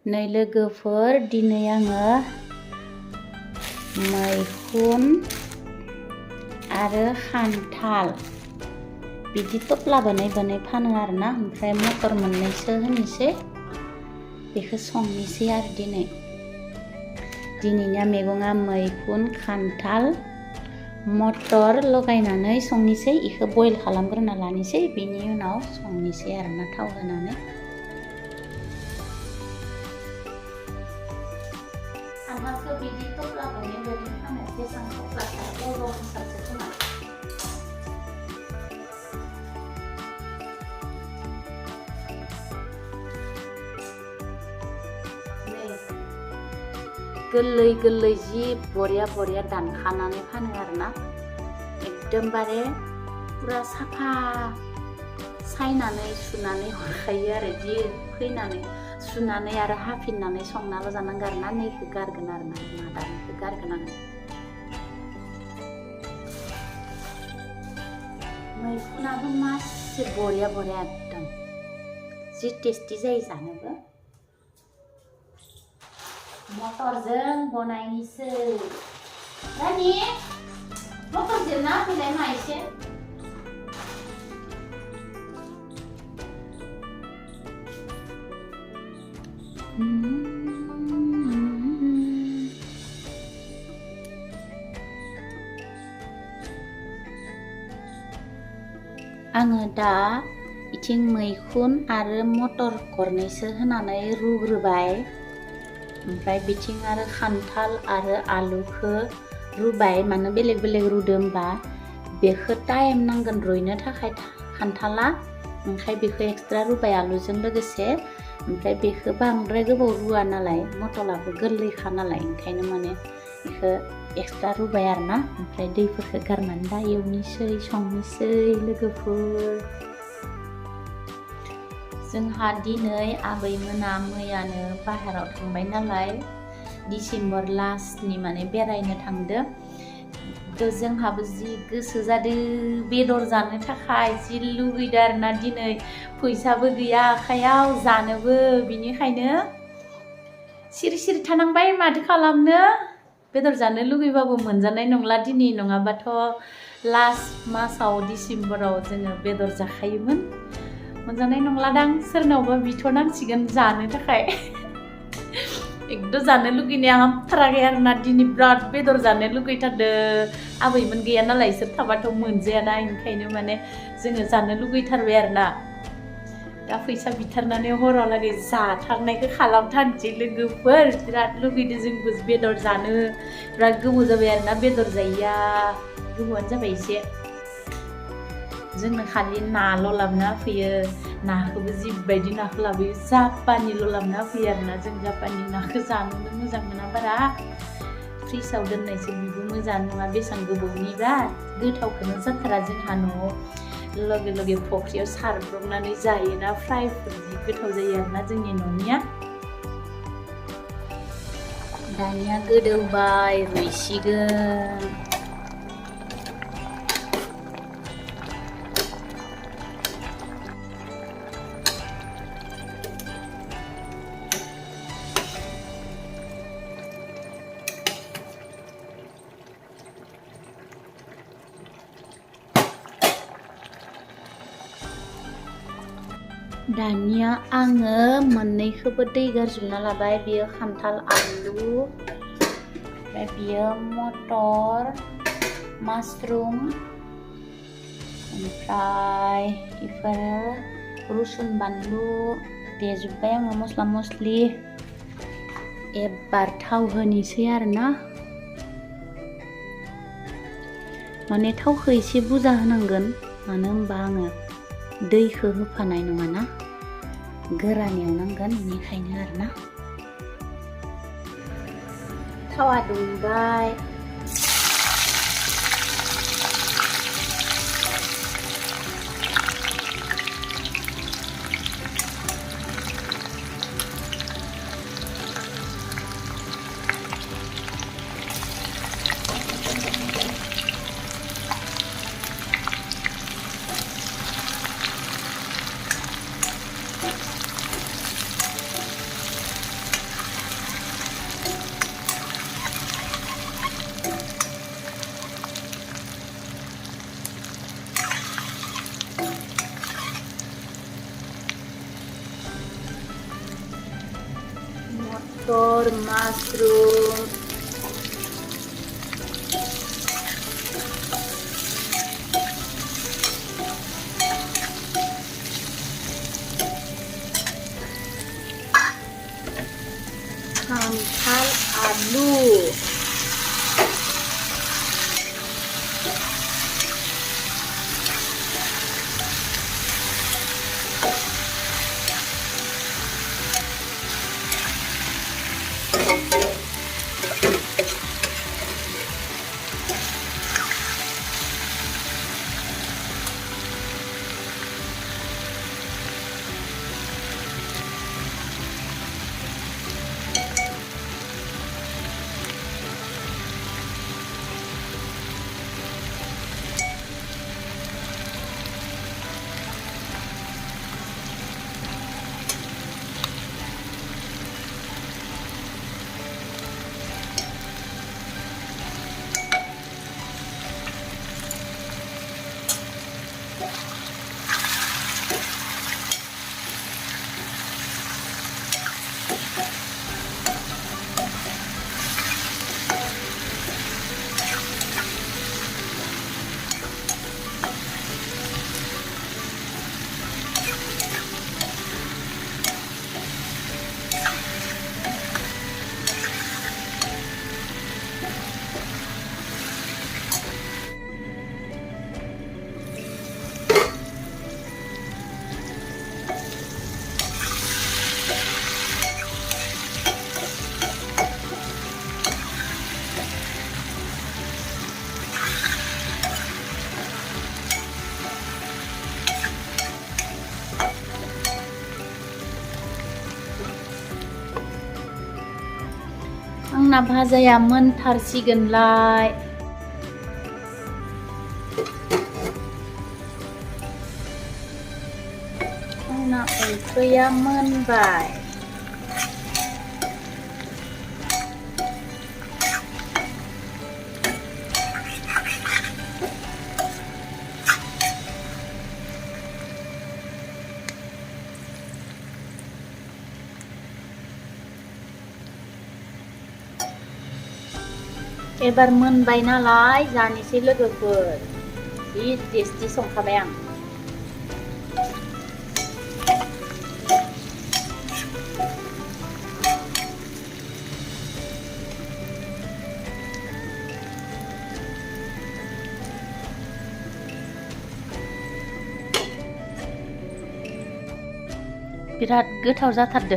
नै लोगोफोर दिनै आङो मैखुन आरो खान्थाल बिदि थफ्ला बानाय फानो आरोना ओमफ्राय मटर मोननैसो होनोसै बेखौ संनोसै आरो दिनैनिया मैगङा मैखुन खान्थाल मटर लगायनानै संनोसै इखौ बयल खालामग्रोना लानोसै बिनि उनाव संनोसै आरोना थाव होनानै खान्थालखौ बिदि थफ्ला बानाय फानो बेसां थफ्ला बर' हिसाबसो खोमा गोरलै जि बरिया दानखानानै फानो आरोना एकदमबारे पुरा साफा सायनानै सुनानै हरखायो आरो जि फैनानै सुनानै आरो हाफिननानै संनाल' जानांगौ आरोना नैखौ गारगोन आरोना मादानिखौ गारगोन आङो मैखुनाबो मासे बरिया एकदम जि टेस्टि जायो जानोबो मटरजों बनायनोसै रानि मटरजों ना फैलाय मा एसे आङो दा इथिं मैखुन आरो मटर गरनैसो होनानै रुग्रोबाय ओमफ्राय बिथिं आरो खान्थाल आरो आलुखौ रुबाय मानो बेलेग रुदो होमबा बेखौ टाइम नांगोन रुइनो थाखाय खान्थाला ओंखाय बेखौ एक्सट्रा रुबाय आलुजों लोगोसे ओमफ्राय बेखौ बांद्राय गोबाव रुवा नालाय मटराबो गोरलैखा नालाय ओंखायनो माने बेखौ एक्सट्रा रुबाय आरोना ओमफ्राय दैफोरखौ गारनानै दा एवनोसै संनोसै लोगोफोर जोंहा दिनै आबैमोना मैयानो बाहेराव थांबाय नालाय डिसेम्बर लास्टनि माने बेरायनो थांदो थ' जोंहाबो जि गोसो जादों बेदर जानो थाखाय जि लुगैदों आरोना दिनै फैसाबो गैया आखायाव जानोबो बिनिखायनो सिरि थानांबाय माथो खालामनो बेदर जानो लुगैबाबो मोनजानाय नंला दिनै नङाबाथ' लास्ट मासाव डिसेम्बराव जोङो बेदर जाखायोमोन मोनजानाय नंलादां सोरनावबा बिथ'नांसिगोन जानो थाखाय एकदम जानो लुगैनाया हामथाराखै आरोना दिनै बिराद बेदर जानो लुगैथारदों आबैमोन गैया नालाय इसोर थाबाथ' मोनजायाना ओंखायनो माने जोङो जानो लुगैथारबाय आरोना दा फैसा बिथारनानै हरावलागै जाथारनायखौ खालामथारनोसै लोगोफोर बिराद लुगैदों जोंबो बेदर जानो बिराद गोबाव जाबाय आरोना बेदर जायैया गोबावानो जाबाय एसे जोंनो खालि नाल' लाबोना होफैयो नाखौबो जिबायदि नाखौ लाबोयो जापानिल' लाबोना होफैयो आरोना जों जापाननि नाखौ जानोनो मोजां मोना बारा फ्रिजआव दोननायसो बेबो मोजां नङा बेसेबां गोबावनिबा गोथावखौनो जाथारा जोंहा न'आव लगे फख्रियाव सारब्रबनानै जायोना फ्रायफोर जि गोथाव जायो आरोना जोंनि न'निया दानिया गोदौबाय रुइसिगोन दानिया आङो मोननैखौबो दै गारजोबना लाबाय बेयो खान्थाल आलु ओमफ्राय बेयो मटर मासरुम ओमफ्राय बेफोरो रुसुन बानलु देजोब्बाय आङो मस्ला मस्लि एबार थाव होनोसै आरोना माने थावखौ एसे बुरजा होनांगोन मानो होनबा आङो दैखौ होफानाय नङाना गोरान एवनांगोन बेनिखायनो आरोना थावा दुंबाय मटर, माशरुम, khanthal, ALU. आंना भाजाया मोनथारसिगोनलाय। आंना ओंख्रिया मोनबाय। एबार मोनबाय नालाय जानोसै लोगोफोर। जि टेस्टि संखाबाय आं। बिराद गोथाव जाथारदो।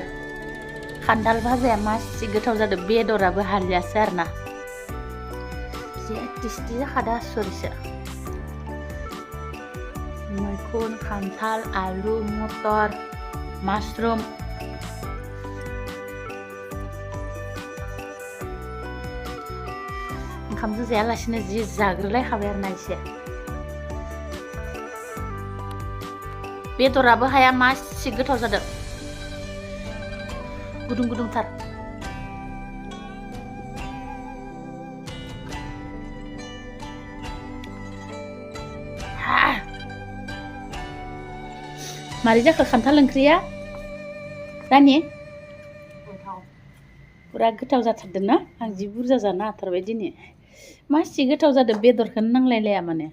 खान्थाल भाजाया मासि गोथाव जादो, बेदराबो हालियासो आरोना। जि टेस्टि जाखादो आसरिसो। मैखुन, खान्थाल, आलु, मटर, माशरुम। ओंखामजों जायालासिनो जि जाग्रोलायखाबाय आरोना एसे। बेदराबो हाया मासि गोथाव जादो। गुदुं गुदुंथार। मारै जाखो खान्थाल ओंख्रिया? रानि? पुरा गोथाव जाथारदों ना? आं जि बुरजा जानो हाथारबाय दिनै। मासि गोथाव जादों, बेदरखौनो नांलायलाया माने।